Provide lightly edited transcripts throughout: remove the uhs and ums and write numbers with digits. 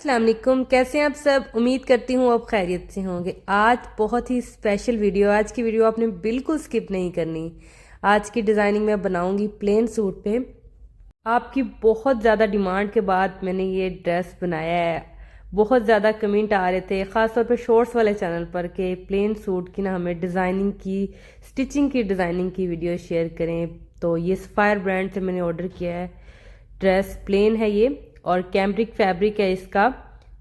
अस्सलाम वालेकुम, कैसे हैं आप सब। उम्मीद करती हूँ आप खैरियत से होंगे। आज बहुत ही स्पेशल वीडियो, आज की वीडियो आपने बिल्कुल स्किप नहीं करनी। आज की डिज़ाइनिंग मैं बनाऊंगी प्लेन सूट पे। आपकी बहुत ज़्यादा डिमांड के बाद मैंने ये ड्रेस बनाया है। बहुत ज़्यादा कमेंट आ रहे थे ख़ासतौर पे शॉर्ट्स वाले चैनल पर कि प्लेन सूट की ना हमें डिज़ाइनिंग की, स्टिचिंग की, डिज़ाइनिंग की वीडियो शेयर करें। तो ये सफ़ायर ब्रांड से मैंने ऑर्डर किया है। ड्रेस प्लेन है ये और कैम्ब्रिक फैब्रिक है इसका।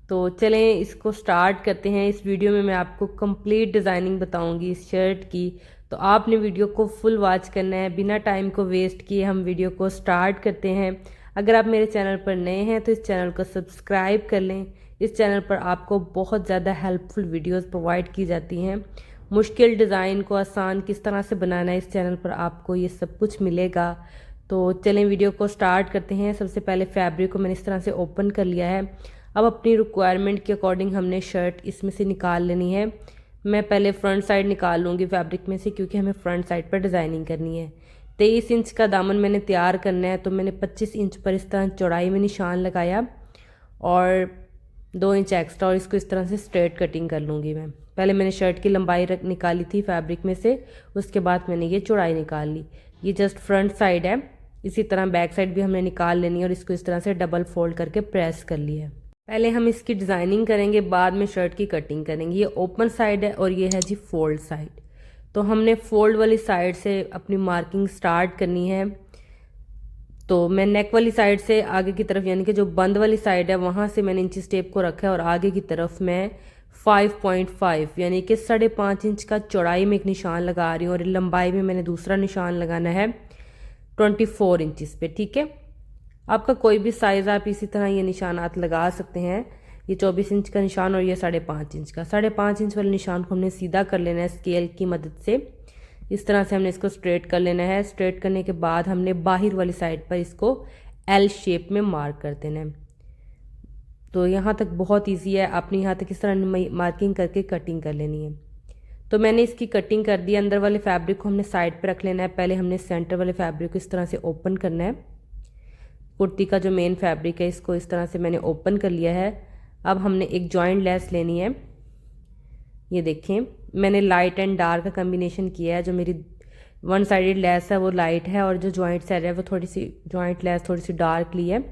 तो चलें इसको स्टार्ट करते हैं। इस वीडियो में मैं आपको कंप्लीट डिज़ाइनिंग बताऊंगी इस शर्ट की। तो आपने वीडियो को फुल वॉच करना है, बिना टाइम को वेस्ट किए हम वीडियो को स्टार्ट करते हैं। अगर आप मेरे चैनल पर नए हैं तो इस चैनल को सब्सक्राइब कर लें। इस चैनल पर आपको बहुत ज़्यादा हेल्पफुल वीडियोस प्रोवाइड की जाती हैं। मुश्किल डिज़ाइन को आसान किस तरह से बनाना है, इस चैनल पर आपको ये सब कुछ मिलेगा। तो चलें वीडियो को स्टार्ट करते हैं। सबसे पहले फैब्रिक को मैंने इस तरह से ओपन कर लिया है। अब अपनी रिक्वायरमेंट के अकॉर्डिंग हमने शर्ट इसमें से निकाल लेनी है। मैं पहले फ्रंट साइड निकाल लूँगी फैब्रिक में से, क्योंकि हमें फ्रंट साइड पर डिज़ाइनिंग करनी है। 23 इंच का दामन मैंने तैयार करना है, तो मैंने 25 इंच पर इस तरह चौड़ाई में निशान लगाया और 2 इंच एक्स्ट्रा, और इसको इस तरह से स्ट्रेट कटिंग कर लूँगी। मैं पहले मैंने शर्ट की लंबाई निकाली थी फैब्रिक में से, उसके बाद मैंने ये चौड़ाई निकाल ली। ये जस्ट फ्रंट साइड है। इसी तरह बैक साइड भी हमने निकाल लेनी है और इसको इस तरह से डबल फोल्ड करके प्रेस कर लिया है। पहले हम इसकी डिज़ाइनिंग करेंगे, बाद में शर्ट की कटिंग करेंगे। ये ओपन साइड है और ये है जी फोल्ड साइड। तो हमने फोल्ड वाली साइड से अपनी मार्किंग स्टार्ट करनी है। तो मैं नेक वाली साइड से आगे की तरफ, यानी कि जो बंद वाली साइड है वहाँ से मैंने इंची टेप को रखा है और आगे की तरफ मैं 5.5 यानी कि 5.5 इंच का चौड़ाई में एक निशान लगा रही हूँ और लंबाई में मैंने दूसरा निशान लगाना है 24 इंचज़ पे। ठीक है, आपका कोई भी साइज़ आप इसी तरह ये निशानात लगा सकते हैं। ये 24 इंच का निशान और ये 5.5 इंच का। 5.5 इंच वाले निशान को हमने सीधा कर लेना है स्केल की मदद से। इस तरह से हमने इसको स्ट्रेट कर लेना है। स्ट्रेट करने के बाद हमने बाहर वाली साइड पर इसको एल शेप में मार्क कर देना है। तो यहाँ तक बहुत ईजी है। आपने यहाँ तक इस तरह मार्किंग करके कटिंग कर लेनी है। तो मैंने इसकी कटिंग कर दी। अंदर वाले फैब्रिक को हमने साइड पर रख लेना है। पहले हमने सेंटर वाले फैब्रिक को इस तरह से ओपन करना है। कुर्ती का जो मेन फैब्रिक है इसको इस तरह से मैंने ओपन कर लिया है। अब हमने एक जॉइंट लेस लेनी है। ये देखें, मैंने लाइट एंड डार्क का कम्बिनेशन किया है। जो मेरी वन साइडेड लेस है वो लाइट है और जो जॉइंट साइड है वो थोड़ी सी जॉइंट लेस थोड़ी सी डार्क ली है।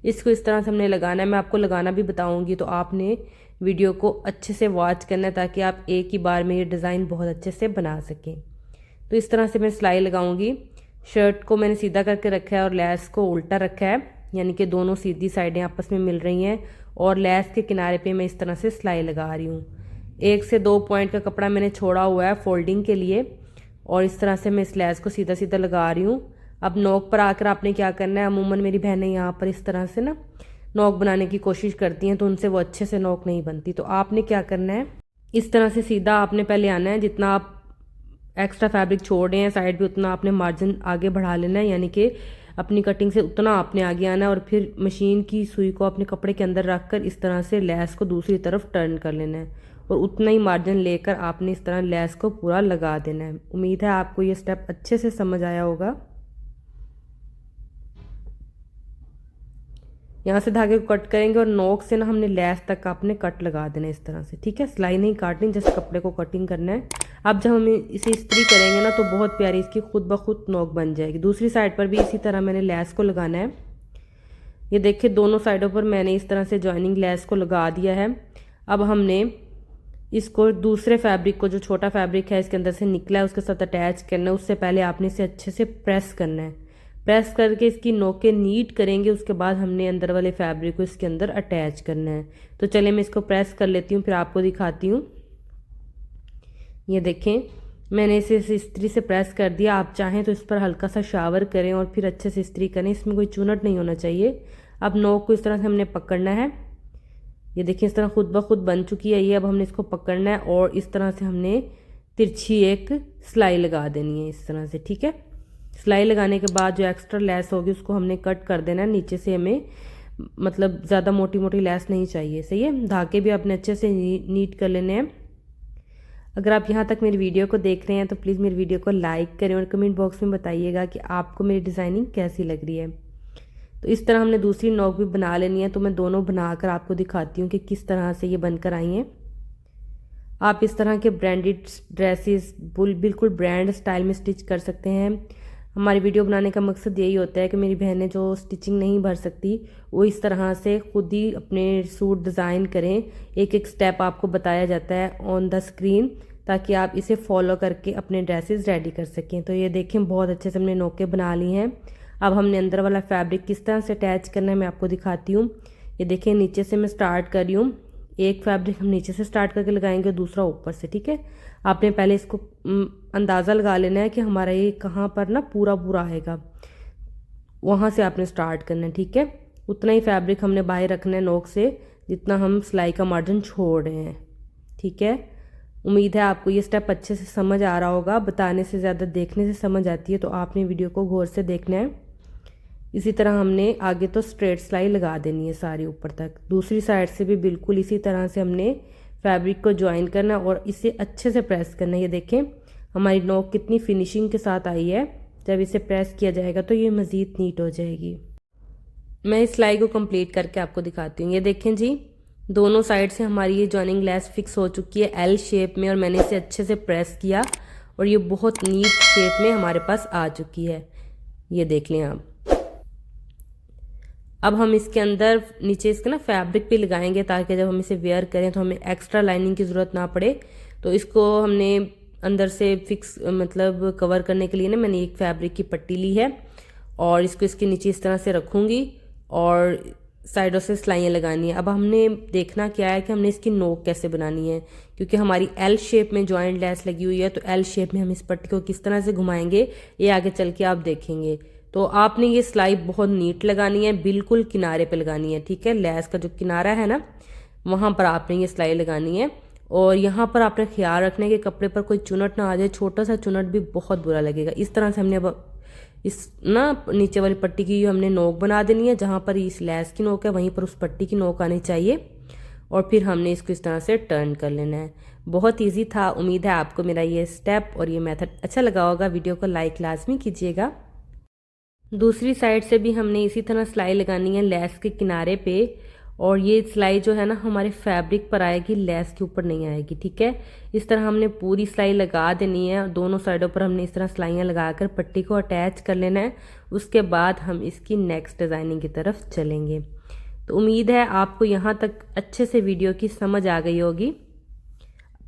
इसको इस तरह से हमने लगाना है। मैं आपको लगाना भी बताऊंगी, तो आपने वीडियो को अच्छे से वॉच करना है ताकि आप एक ही बार में ये डिज़ाइन बहुत अच्छे से बना सकें। तो इस तरह से मैं सिलाई लगाऊंगी। शर्ट को मैंने सीधा करके रखा है और लेस को उल्टा रखा है, यानी कि दोनों सीधी साइडें आपस में मिल रही हैं और लेस के किनारे पे मैं इस तरह से सिलाई लगा रही हूँ। 1 से 2 पॉइंट का कपड़ा मैंने छोड़ा हुआ है फोल्डिंग के लिए और इस तरह से मैं इस लेस को सीधा सीधा लगा रही हूँ। अब नोक पर आकर आपने क्या करना है, अमूमन मेरी बहनें यहाँ पर इस तरह से ना नोक बनाने की कोशिश करती हैं तो उनसे वो अच्छे से नोक नहीं बनती। तो आपने क्या करना है, इस तरह से सीधा आपने पहले आना है। जितना आप एक्स्ट्रा फैब्रिक छोड़ रहे हैं साइड पे उतना आपने मार्जिन आगे बढ़ा लेना है, यानी कि अपनी कटिंग से उतना आपने आगे आना है और फिर मशीन की सुई को अपने कपड़े के अंदर रखकर इस तरह से लेस को दूसरी तरफ टर्न कर लेना है और उतना ही मार्जिन लेकर आपने इस तरह लेस को पूरा लगा देना है। उम्मीद है आपको ये स्टेप अच्छे से समझ आया होगा। यहाँ से धागे को कट करेंगे और नोक से ना हमने लेस तक आपने कट लगा देना है इस तरह से। ठीक है, सिलाई नहीं काटनी, जैसे कपड़े को कटिंग करना है। अब जब हम इसे इस्त्री करेंगे ना तो बहुत प्यारी इसकी खुद ब खुद नोक बन जाएगी। दूसरी साइड पर भी इसी तरह मैंने लेस को लगाना है। ये देखिए, दोनों साइडों पर मैंने इस तरह से जॉइनिंग लेस को लगा दिया है। अब हमने इसको दूसरे फैब्रिक को, जो छोटा फैब्रिक है इसके अंदर से निकला है, उसके साथ अटैच करना है। उससे पहले आपने इसे अच्छे से प्रेस करना है। प्रेस करके इसकी नोकें नीट करेंगे, उसके बाद हमने अंदर वाले फैब्रिक को इसके अंदर अटैच करना है। तो चलिए मैं इसको प्रेस कर लेती हूँ, फिर आपको दिखाती हूँ। ये देखें, मैंने इसे इस्त्री से प्रेस कर दिया। आप चाहें तो इस पर हल्का सा शावर करें और फिर अच्छे से इस्त्री करें, इसमें कोई चुनट नहीं होना चाहिए। अब नोक को इस तरह से हमने पकड़ना है। ये देखिए, इस तरह खुद ब खुद बन चुकी है ये। अब हमने इसको पकड़ना है और इस तरह से हमने तिरछी एक सिलाई लगा देनी है इस तरह से। ठीक है, सिलाई लगाने के बाद जो एक्स्ट्रा लेस होगी उसको हमने कट कर देना है। नीचे से हमें मतलब ज़्यादा मोटी मोटी लेस नहीं चाहिए। सही है, धागे भी आपने अच्छे से नीट कर लेने हैं। अगर आप यहाँ तक मेरी वीडियो को देख रहे हैं तो प्लीज़ मेरी वीडियो को लाइक करें और कमेंट बॉक्स में बताइएगा कि आपको मेरी डिज़ाइनिंग कैसी लग रही है। तो इस तरह हमने दूसरी नोक भी बना लेनी है। तो मैं दोनों बनाकर आपको दिखाती हूँ कि किस तरह से ये बनकर आई हैं। आप इस तरह के ब्रांडेड ड्रेसेस बिल्कुल ब्रांड स्टाइल में स्टिच कर सकते हैं। हमारी वीडियो बनाने का मकसद यही होता है कि मेरी बहनें जो स्टिचिंग नहीं भर सकती वो इस तरह से खुद ही अपने सूट डिज़ाइन करें। एक एक स्टेप आपको बताया जाता है ऑन द स्क्रीन, ताकि आप इसे फॉलो करके अपने ड्रेसेस रेडी कर सकें। तो ये देखें, बहुत अच्छे से हमने नोकें बना ली हैं। अब हमने अंदर वाला फैब्रिक किस तरह से अटैच करना है मैं आपको दिखाती हूँ। ये देखें, नीचे से मैं स्टार्ट कर रही हूँ। एक फैब्रिक हम नीचे से स्टार्ट करके लगाएंगे, दूसरा ऊपर से। ठीक है, आपने पहले इसको अंदाज़ा लगा लेना है कि हमारा ये कहाँ पर ना पूरा पूरा आएगा, वहाँ से आपने स्टार्ट करना है। ठीक है, उतना ही फैब्रिक हमने बाहर रखना है नोक से जितना हम सिलाई का मार्जिन छोड़ रहे हैं। ठीक है, उम्मीद है आपको ये स्टेप अच्छे से समझ आ रहा होगा। बताने से ज़्यादा देखने से समझ आती है, तो आपने वीडियो को गौर से देखना है। इसी तरह हमने आगे तो स्ट्रेट सिलाई लगा देनी है सारी ऊपर तक। दूसरी साइड से भी बिल्कुल इसी तरह से हमने फैब्रिक को ज्वाइन करना और इसे अच्छे से प्रेस करना है। ये देखें हमारी नोक कितनी फिनिशिंग के साथ आई है। जब इसे प्रेस किया जाएगा तो ये मज़ीद नीट हो जाएगी। मैं इस सिलाई को कंप्लीट करके आपको दिखाती हूँ। ये देखें जी, दोनों साइड से हमारी ये जॉइनिंग लेस फिक्स हो चुकी है एल शेप में, और मैंने इसे अच्छे से प्रेस किया और ये बहुत नीट शेप में हमारे पास आ चुकी है। ये देख लें आप। अब हम इसके अंदर नीचे इसके ना फैब्रिक भी लगाएंगे, ताकि जब हम इसे वेयर करें तो हमें एक्स्ट्रा लाइनिंग की ज़रूरत ना पड़े। तो इसको हमने अंदर से फिक्स मतलब कवर करने के लिए ना मैंने एक फैब्रिक की पट्टी ली है और इसको इसके नीचे इस तरह से रखूँगी और साइडों से सिलाइयाँ लगानी है। अब हमने देखना क्या है कि हमने इसकी नोक कैसे बनानी है, क्योंकि हमारी एल शेप में जॉइंट लेस लगी हुई है। तो एल शेप में हम इस पट्टी को किस तरह से घुमाएंगे ये आगे चल के आप देखेंगे। तो आपने ये सिलाई बहुत नीट लगानी है, बिल्कुल किनारे पे लगानी है। ठीक है, लेस का जो किनारा है ना वहाँ पर आपने ये सिलाई लगानी है। और यहाँ पर आपने ख्याल रखना है कि कपड़े पर कोई चुनट ना आ जाए, छोटा सा चुनट भी बहुत बुरा लगेगा। इस तरह से हमने अब इस ना नीचे वाली पट्टी की हमने नोक बना देनी है। जहाँ पर इस लेस की नोक है वहीं पर उस पट्टी की नोक आनी चाहिए, और फिर हमने इसको इस तरह से टर्न कर लेना है। बहुत ईजी था। उम्मीद है आपको मेरा ये स्टेप और ये मेथड अच्छा लगा होगा। वीडियो को लाइक लाजमी कीजिएगा। दूसरी साइड से भी हमने इसी तरह सिलाई लगानी है लेस के किनारे पे, और ये सिलाई जो है ना हमारे फैब्रिक पर आएगी, लेस के ऊपर नहीं आएगी। ठीक है, इस तरह हमने पूरी सिलाई लगा देनी है और दोनों साइडों पर हमने इस तरह सिलाइयाँ लगाकर पट्टी को अटैच कर लेना है। उसके बाद हम इसकी नेक्स्ट डिज़ाइनिंग की तरफ चलेंगे। तो उम्मीद है आपको यहाँ तक अच्छे से वीडियो की समझ आ गई होगी।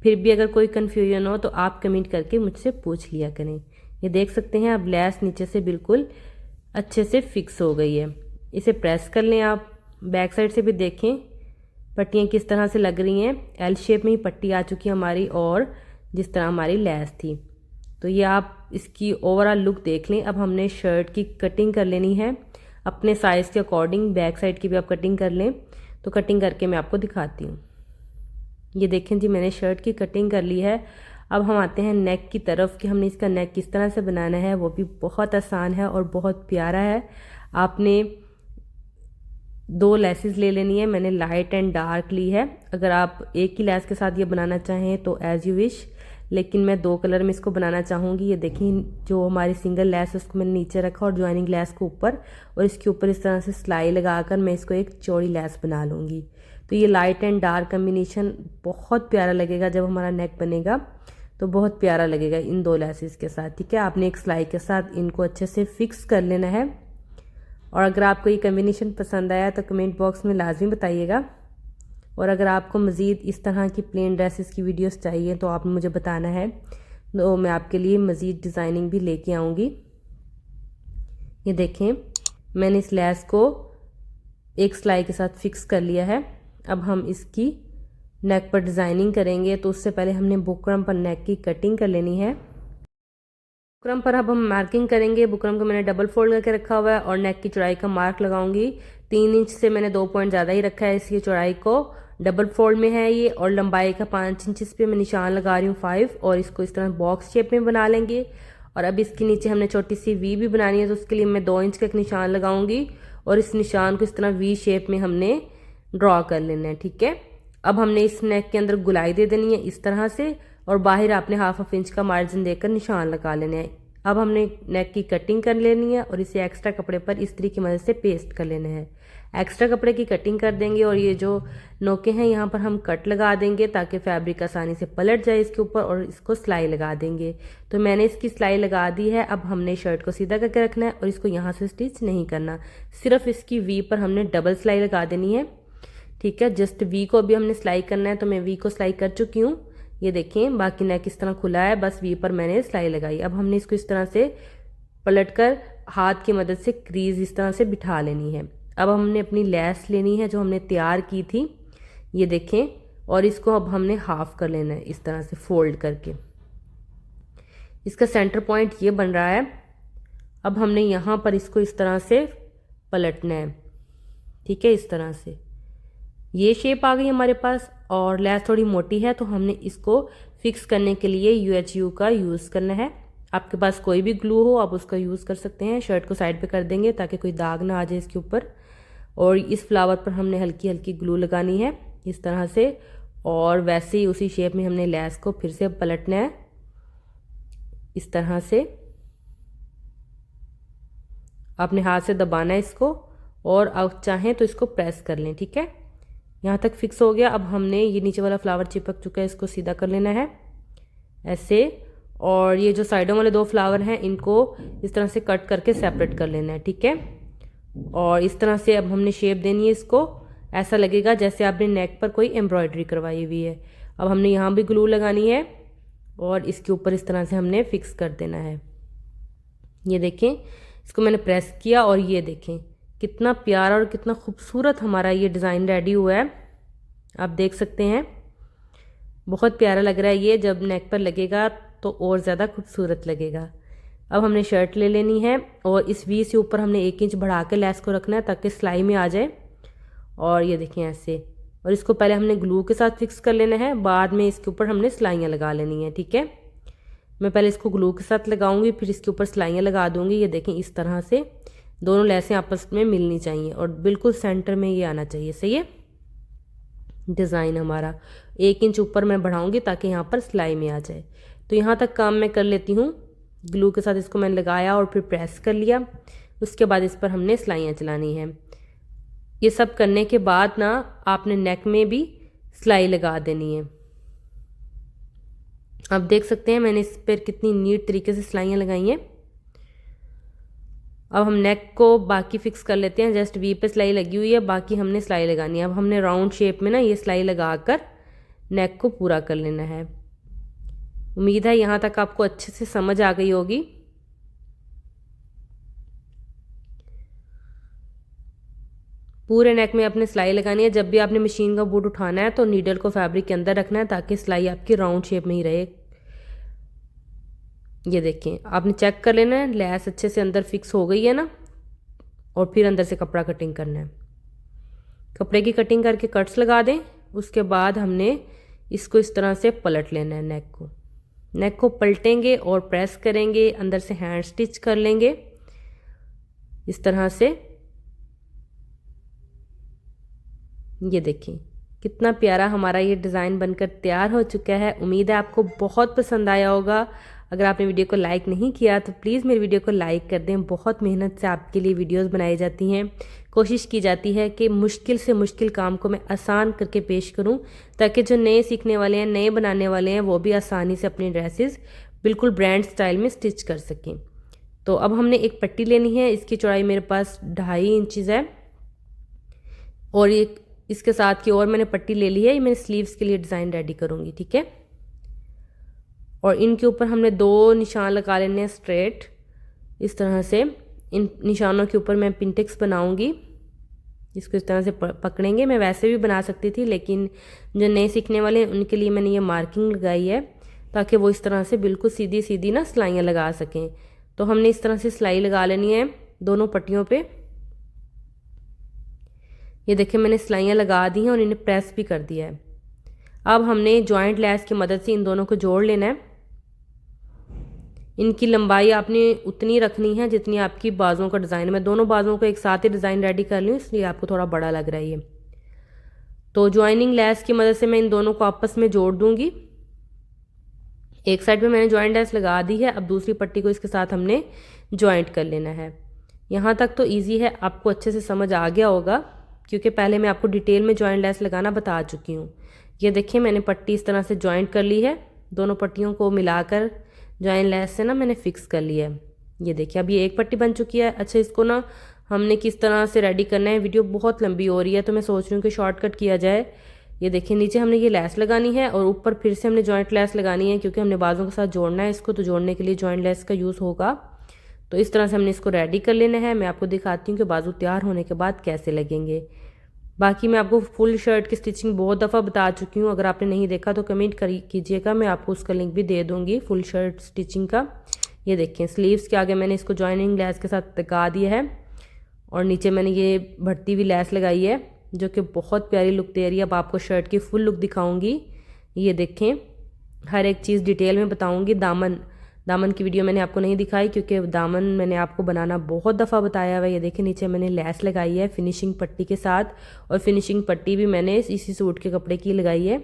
फिर भी अगर कोई कन्फ्यूजन हो तो आप कमेंट करके मुझसे पूछ लिया करें। ये देख सकते हैं अब लेस नीचे से बिल्कुल अच्छे से फिक्स हो गई है। इसे प्रेस कर लें आप। बैक साइड से भी देखें पट्टियाँ किस तरह से लग रही हैं। एल शेप में ही पट्टी आ चुकी है हमारी, और जिस तरह हमारी लेस थी। तो ये आप इसकी ओवरऑल लुक देख लें। अब हमने शर्ट की कटिंग कर लेनी है अपने साइज़ के अकॉर्डिंग। बैक साइड की भी आप कटिंग कर लें। तो कटिंग करके मैं आपको दिखाती हूँ। ये देखें जी, मैंने शर्ट की कटिंग कर ली है। अब हम आते हैं नेक की तरफ कि हमने इसका नेक किस तरह से बनाना है। वो भी बहुत आसान है और बहुत प्यारा है। आपने 2 लेसेस ले लेनी है। मैंने लाइट एंड डार्क ली है। अगर आप एक ही लेस के साथ ये बनाना चाहें तो एज यू विश, लेकिन मैं 2 कलर में इसको बनाना चाहूँगी। ये देखिए, जो हमारी सिंगल लेस है उसको मैंने नीचे रखा और ज्वाइनिंग लेस को ऊपर, और इसके ऊपर इस तरह से सिलाई लगाकर मैं इसको एक चौड़ी लेस बना लूँगी। तो ये लाइट एंड डार्क कम्बिनेशन बहुत प्यारा लगेगा। जब हमारा नेक बनेगा तो बहुत प्यारा लगेगा इन 2 लेसेस के साथ। ठीक है, आपने एक सिलाई के साथ इनको अच्छे से फिक्स कर लेना है। और अगर आपको ये कम्बिनेशन पसंद आया तो कमेंट बॉक्स में लाजमी बताइएगा। और अगर आपको मज़ीद इस तरह की प्लेन ड्रेसेस की वीडियोस चाहिए तो आपने मुझे बताना है, तो मैं आपके लिए मज़ीद डिज़ाइनिंग भी लेके आऊँगी। ये देखें, मैंने इस लेस को एक सिलाई के साथ फिक्स कर लिया है। अब हम इसकी नेक पर डिज़ाइनिंग करेंगे, तो उससे पहले हमने बुकरम पर नेक की कटिंग कर लेनी है। बुकरम पर अब हम मार्किंग करेंगे। बुकरम को मैंने डबल फोल्ड करके रखा हुआ है और नेक की चौड़ाई का मार्क लगाऊंगी। 3 इंच से मैंने 2 पॉइंट ज़्यादा ही रखा है। इसकी चौड़ाई को डबल फोल्ड में है ये, और लंबाई का 5 इंच पे मैं निशान लगा रही हूँ 5, और इसको इस तरह बॉक्स शेप में बना लेंगे। और अब इसके नीचे हमने छोटी सी वी भी बनानी है, तो उसके लिए मैं 2 इंच का एक निशान लगाऊंगी और इस निशान को इस तरह वी शेप में हमने ड्रॉ कर लेना है। ठीक है, अब हमने इस नेक के अंदर गुलाई दे देनी है इस तरह से, और बाहर आपने 1/2 इंच का मार्जिन देकर निशान लगा लेना है। अब हमने नेक की कटिंग कर लेनी है और इसे एक्स्ट्रा कपड़े पर इस्त्री की मदद से पेस्ट कर लेना है। एक्स्ट्रा कपड़े की कटिंग कर देंगे और ये जो नोके हैं यहाँ पर हम कट लगा देंगे ताकि फैब्रिक आसानी से पलट जाए इसके ऊपर, और इसको सिलाई लगा देंगे। तो मैंने इसकी सिलाई लगा दी है। अब हमने शर्ट को सीधा करके रखना है और इसको यहाँ से स्टिच नहीं करना, सिर्फ इसकी वी पर हमने डबल सिलाई लगा देनी है। ठीक है, जस्ट वी को अभी हमने सिलाई करना है, तो मैं वी को सिलाई कर चुकी हूँ। ये देखें, बाकी नेक इस तरह खुला है, बस वी पर मैंने सिलाई लगाई। अब हमने इसको इस तरह से पलटकर हाथ की मदद से क्रीज इस तरह से बिठा लेनी है। अब हमने अपनी लेस लेनी है जो हमने तैयार की थी, ये देखें, और इसको अब हमने हाफ कर लेना है इस तरह से फोल्ड करके। इसका सेंटर पॉइंट ये बन रहा है। अब हमने यहाँ पर इसको इस तरह से पलटना है। ठीक है, इस तरह से ये शेप आ गई हमारे पास, और लेस थोड़ी मोटी है तो हमने इसको फिक्स करने के लिए UHU का यूज़ करना है। आपके पास कोई भी ग्लू हो आप उसका यूज़ कर सकते हैं। शर्ट को साइड पे कर देंगे ताकि कोई दाग ना आ जाए इसके ऊपर। और इस फ्लावर पर हमने हल्की हल्की ग्लू लगानी है इस तरह से, और वैसे ही उसी शेप में हमने लेस को फिर से पलटना है इस तरह से। अपने हाथ से दबाना है इसको, और आप चाहें तो इसको प्रेस कर लें। ठीक है, यहाँ तक फिक्स हो गया। अब हमने ये नीचे वाला फ्लावर चिपक चुका है, इसको सीधा कर लेना है ऐसे। और ये जो साइडों वाले 2 फ्लावर हैं इनको इस तरह से कट करके सेपरेट कर लेना है। ठीक है, और इस तरह से अब हमने शेप देनी है इसको। ऐसा लगेगा जैसे आपने नेक पर कोई एम्ब्रॉयडरी करवाई हुई है। अब हमने यहाँ भी ग्लू लगानी है और इसके ऊपर इस तरह से हमने फिक्स कर देना है। ये देखें, इसको मैंने प्रेस किया और ये देखें कितना प्यारा और कितना खूबसूरत हमारा ये डिज़ाइन रेडी हुआ है। आप देख सकते हैं, बहुत प्यारा लग रहा है। ये जब नेक पर लगेगा तो और ज़्यादा खूबसूरत लगेगा। अब हमने शर्ट ले लेनी है और इस वी से ऊपर हमने 1 इंच बढ़ा के लेस को रखना है ताकि सिलाई में आ जाए। और ये देखें ऐसे, और इसको पहले हमने ग्लू के साथ फिक्स कर लेना है, बाद में इसके ऊपर हमने सिलाइयाँ लगा लेनी है। ठीक है, मैं पहले इसको ग्लू के साथ लगाऊंगी, फिर इसके ऊपर सिलाइयाँ लगा दूंगी। ये देखें, इस तरह से दोनों लेसें आपस में मिलनी चाहिए और बिल्कुल सेंटर में ये आना चाहिए। सही है, डिज़ाइन हमारा 1 इंच ऊपर मैं बढ़ाऊंगी ताकि यहाँ पर सिलाई में आ जाए। तो यहाँ तक काम मैं कर लेती हूँ। ग्लू के साथ इसको मैंने लगाया और फिर प्रेस कर लिया। उसके बाद इस पर हमने सिलाइयाँ चलानी है। ये सब करने के बाद ना आपने नेक में भी सिलाई लगा देनी है। आप देख सकते हैं मैंने इस पर कितनी नीट तरीके से सिलाइयाँ लगाई हैं। अब हम नेक को बाकी फिक्स कर लेते हैं। जस्ट वी पे सिलाई लगी हुई है, बाकी हमने सिलाई लगानी है। अब हमने राउंड शेप में ना ये सिलाई लगाकर नेक को पूरा कर लेना है। उम्मीद है यहाँ तक आपको अच्छे से समझ आ गई होगी। पूरे नेक में आपने सिलाई लगानी है। जब भी आपने मशीन का बूट उठाना है तो नीडल को फैब्रिक के अंदर रखना है ताकि सिलाई आपकी राउंड शेप में ही रहे। ये देखें, आपने चेक कर लेना है लेस अच्छे से अंदर फिक्स हो गई है ना, और फिर अंदर से कपड़ा कटिंग करना है। कपड़े की कटिंग करके कट्स लगा दें। उसके बाद हमने इसको इस तरह से पलट लेना है। नेक को पलटेंगे और प्रेस करेंगे, अंदर से हैंड स्टिच कर लेंगे इस तरह से। ये देखें कितना प्यारा हमारा ये डिज़ाइन बनकर तैयार हो चुका है। उम्मीद है आपको बहुत पसंद आया होगा। अगर आपने वीडियो को लाइक नहीं किया तो प्लीज़ मेरी वीडियो को लाइक कर दें। बहुत मेहनत से आपके लिए वीडियोस बनाई जाती हैं। कोशिश की जाती है कि मुश्किल से मुश्किल काम को मैं आसान करके पेश करूं ताकि जो नए सीखने वाले हैं, नए बनाने वाले हैं, वो भी आसानी से अपनी ड्रेसेस बिल्कुल ब्रांड स्टाइल में स्टिच कर सकें। तो अब हमने एक पट्टी लेनी है। इसकी चौड़ाई मेरे पास 2.5 इंचज़ है और एक इसके साथ की और मैंने पट्टी ले ली है। ये मैंने स्लीव्स के लिए डिज़ाइन रेडी करूँगी। ठीक है, और इनके ऊपर हमने 2 निशान लगा लेने हैं स्ट्रेट इस तरह से। इन निशानों के ऊपर मैं पिंटेक्स बनाऊंगी, इसको इस तरह से पकड़ेंगे। मैं वैसे भी बना सकती थी, लेकिन जो नए सीखने वाले हैं उनके लिए मैंने ये मार्किंग लगाई है ताकि वो इस तरह से बिल्कुल सीधी सीधी ना सिलाइयाँ लगा सकें। तो हमने इस तरह से सिलाई लगा लेनी है दोनों पट्टियों पे। ये देखिए मैंने सिलाइयाँ लगा दी हैं और इन्हें प्रेस भी कर दिया है। अब हमने जॉइंट लेस की मदद से इन दोनों को जोड़ लेना है। इनकी लंबाई आपने उतनी रखनी है जितनी आपकी बाजुओं का डिज़ाइन। मैं दोनों बाजुओं को एक साथ ही डिज़ाइन रेडी कर लूँ, इसलिए आपको थोड़ा बड़ा लग रहा है ये। तो ज्वाइनिंग लेस की मदद से मैं इन दोनों को आपस में जोड़ दूंगी। एक साइड पे मैंने जॉइंट लेस लगा दी है। अब दूसरी पट्टी को इसके साथ हमने जॉइंट कर लेना है। यहाँ तक तो इजी है, आपको अच्छे से समझ आ गया होगा क्योंकि पहले मैं आपको डिटेल में जॉइंट लेस लगाना बता चुकी हूँ। ये देखिए मैंने पट्टी इस तरह से जॉइंट कर ली है, दोनों पट्टियों को मिलाकर जॉइंट लेस से ना मैंने फिक्स कर लिया है। ये देखिए अब ये एक पट्टी बन चुकी है। अच्छा, इसको ना हमने किस तरह से रेडी करना है, वीडियो बहुत लंबी हो रही है तो मैं सोच रही हूँ कि शॉर्टकट किया जाए। ये देखिए नीचे हमने ये लेस लगानी है और ऊपर फिर से हमने जॉइंट लेस लगानी है क्योंकि हमने बाजों के साथ जोड़ना है इसको, तो जोड़ने के लिए जॉइंट लेस का यूज़ होगा। तो इस तरह से हमने इसको रेडी कर लेना है। मैं आपको दिखाती हूँ कि बाजू तैयार होने के बाद कैसे लगेंगे। बाकी मैं आपको फुल शर्ट की स्टिचिंग बहुत दफ़ा बता चुकी हूँ, अगर आपने नहीं देखा तो कमेंट कीजिएगा, मैं आपको उसका लिंक भी दे दूँगी फुल शर्ट स्टिचिंग का। ये देखें स्लीव्स के आगे मैंने इसको जॉइनिंग लेस के साथ लगा दिया है और नीचे मैंने ये बढ़ती हुई लेस लगाई है जो कि बहुत प्यारी लुक दे रही है। अब आपको शर्ट की फुल लुक दिखाऊंगी। ये देखें हर एक चीज़ डिटेल में बताऊंगी। दामन की वीडियो मैंने आपको नहीं दिखाई क्योंकि दामन मैंने आपको बनाना बहुत दफ़ा बताया हुआ है। ये देखिए नीचे मैंने लेस लगाई है फिनिशिंग पट्टी के साथ, और फिनिशिंग पट्टी भी मैंने इसी सूट के कपड़े की लगाई है।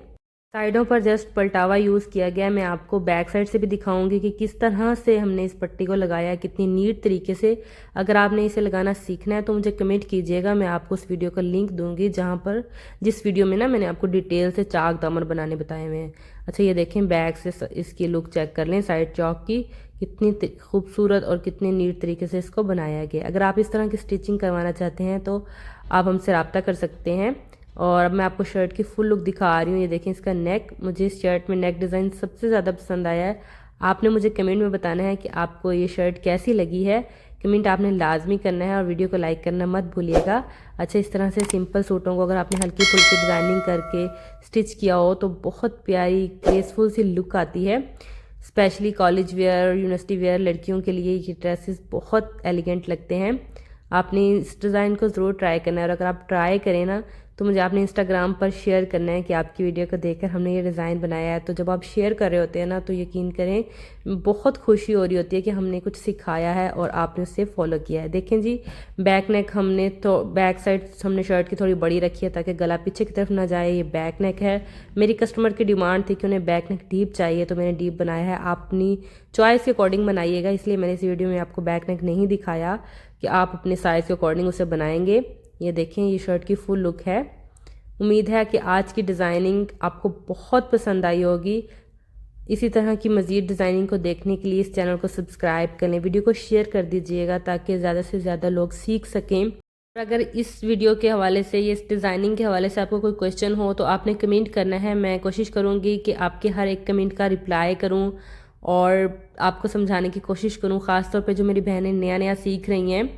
साइडों पर जस्ट पलटावा यूज़ किया गया। मैं आपको बैक साइड से भी दिखाऊंगी कि किस तरह से हमने इस पट्टी को लगाया है, कितनी नीट तरीके से। अगर आपने इसे लगाना सीखना है तो मुझे कमेंट कीजिएगा, मैं आपको उस वीडियो का लिंक दूंगी जिस वीडियो में ना मैंने आपको डिटेल से चाक दामन बनाने बताए हुए हैं। अच्छा ये देखें बैक से इसकी लुक चेक कर लें साइड चौक की, कितनी खूबसूरत और कितनी नीट तरीके से इसको बनाया गया। अगर आप इस तरह की स्टिचिंग करवाना चाहते हैं तो आप हमसे रब्ता कर सकते हैं। और अब मैं आपको शर्ट की फुल लुक दिखा रही हूँ। ये देखें इसका नेक, मुझे इस शर्ट में नेक डिज़ाइन सबसे ज़्यादा पसंद आया है। आपने मुझे कमेंट में बताना है कि आपको ये शर्ट कैसी लगी है, कमेंट आपने लाजमी करना है और वीडियो को लाइक करना मत भूलिएगा। अच्छा इस तरह से सिंपल सूटों को अगर आपने हल्की फुल्की डिज़ाइनिंग करके स्टिच किया हो तो बहुत प्यारी ग्रेसफुल सी लुक आती है। Specially college wear, university wear लड़कियों के लिए ये ड्रेसेस बहुत एलिगेंट लगते हैं। आपने इस डिज़ाइन को ज़रूर ट्राई करना है और अगर आप ट्राई करें ना तो मुझे आपने इंस्टाग्राम पर शेयर करना है कि आपकी वीडियो को देखकर हमने ये डिज़ाइन बनाया है। तो जब आप शेयर कर रहे होते हैं ना तो यकीन करें बहुत खुशी हो रही होती है कि हमने कुछ सिखाया है और आपने उससे फॉलो किया है। देखें जी बैक नेक हमने तो बैक साइड हमने शर्ट की थोड़ी बड़ी रखी है ताकि गला पीछे की तरफ ना जाए। ये बैक नेक है, मेरी कस्टमर की डिमांड थी कि उन्हें बैक नेक डीप चाहिए तो मैंने डीप बनाया है। आप अपनी चॉइस के अकॉर्डिंग बनाइएगा, इसलिए मैंने इस वीडियो में आपको बैक नेक नहीं दिखाया कि आप अपने साइज़ के अकॉर्डिंग उसे बनाएंगे। ये देखें ये शर्ट की फुल लुक है। उम्मीद है कि आज की डिज़ाइनिंग आपको बहुत पसंद आई होगी। इसी तरह की मज़ीद डिज़ाइनिंग को देखने के लिए इस चैनल को सब्सक्राइब कर लें, वीडियो को शेयर कर दीजिएगा ताकि ज़्यादा से ज़्यादा लोग सीख सकें। और अगर इस वीडियो के हवाले से या इस डिज़ाइनिंग के हवाले से आपको कोई क्वेश्चन हो तो आपने कमेंट करना है। मैं कोशिश करूँगी कि आपके हर एक कमेंट का रिप्लाई करूँ और आपको समझाने की कोशिश करूँ। ख़ासतौर पर जो मेरी बहनें नया नया सीख रही हैं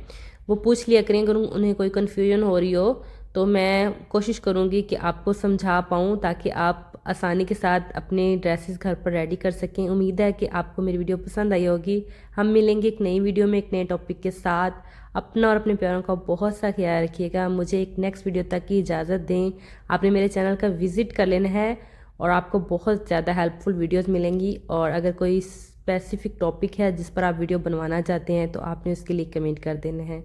वो पूछ लिया करें अगर उन्हें कोई कन्फ्यूजन हो रही हो तो मैं कोशिश करूँगी कि आपको समझा पाऊँ ताकि आप आसानी के साथ अपने ड्रेसेस घर पर रेडी कर सकें। उम्मीद है कि आपको मेरी वीडियो पसंद आई होगी। हम मिलेंगे एक नई वीडियो में एक नए टॉपिक के साथ। अपना और अपने प्यारों का बहुत सा ख्याल रखिएगा। मुझे एक नेक्स्ट वीडियो तक की इजाज़त दें। आपने मेरे चैनल का विज़िट कर लेना है और आपको बहुत ज़्यादा हेल्पफुल वीडियोज़ मिलेंगी। और अगर कोई स्पेसिफिक टॉपिक है जिस पर आप वीडियो बनवाना चाहते हैं तो आपने उसके लिए कमेंट कर देना है।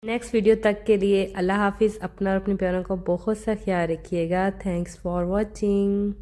नेक्स्ट वीडियो तक के लिए अल्लाह हाफिज़। अपना और अपने प्यारों का बहुत सा ख्याल रखिएगा। Thanks for watching.